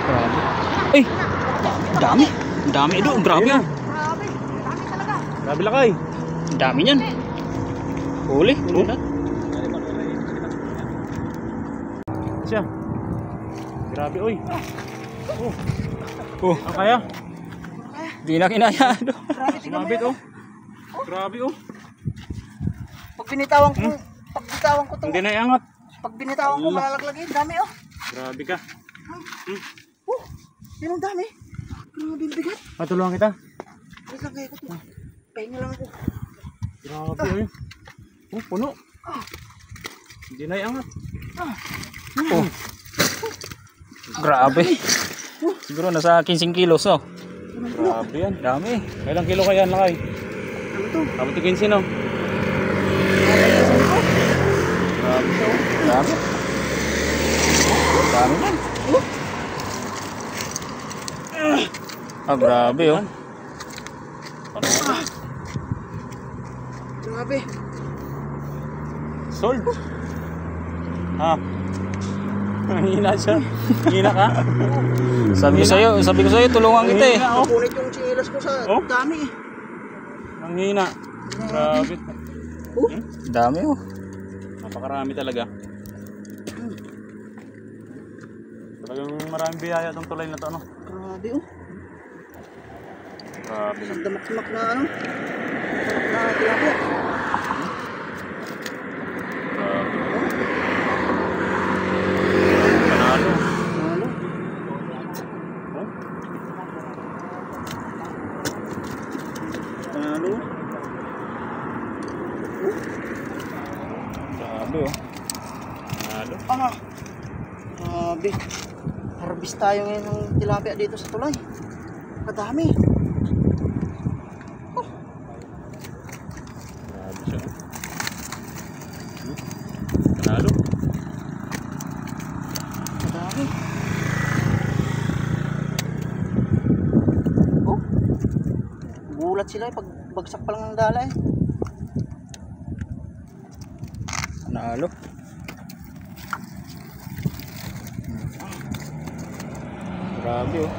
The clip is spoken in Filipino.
Grabe. Ay! Dami. Dami doon. Grabe yan. Grabe. Dami talaga. Grabe lakay. Dami niyan. Huli. Huli na. Siya. Grabe oy. Oh. Oh, ang kaya? Di na kinaya. Grabe, tingnan mo Sumabit yan. oh. Grabe oh. Pag binitawan ko, to. Hindi na iangat. Pag binitawan ko, malalaglag yun. Dami oh. Grabe ka. Oh, yun ang dami. Grabe yung bigat. Patulungan kita. Lagay ko to. Pahinga lang ako. Grabe oy. Oh, puno. Hindi na iangat. Oh. Grabe. Siguro nasa 15 kilos oh. Grabe yan, dami. Kailang kilo kaya yan lakay? Ano to? Abot to 15 no? Grabe siya oh. Grabe. Dami yan. Ah, grabe oh. Grabe. Sold. Ah. Hina siya. Hina ka? Sabi ko sa'yo, tulungan kita eh. Nakunit yung chinelas ko sa dami eh. Ang hina. Grabe. Dami oh. Napakarami talaga. Talagang maraming biyaya itong tulay na to, no? Grabe oh. Grabe. Damak-damak na ano. Damak na tilapia. Grabe. Panalo. Ano? Oh? Panalo. Grabe oh. Panalo. Ah. Grabe. Harvest tayo ngayon ng tilapia dito sa tulay. Madami. Grabe siya. Panalo. Madami. Oh. Gulat sila pag bagsak pa lang ng dala eh. Panalo. Grabe oh.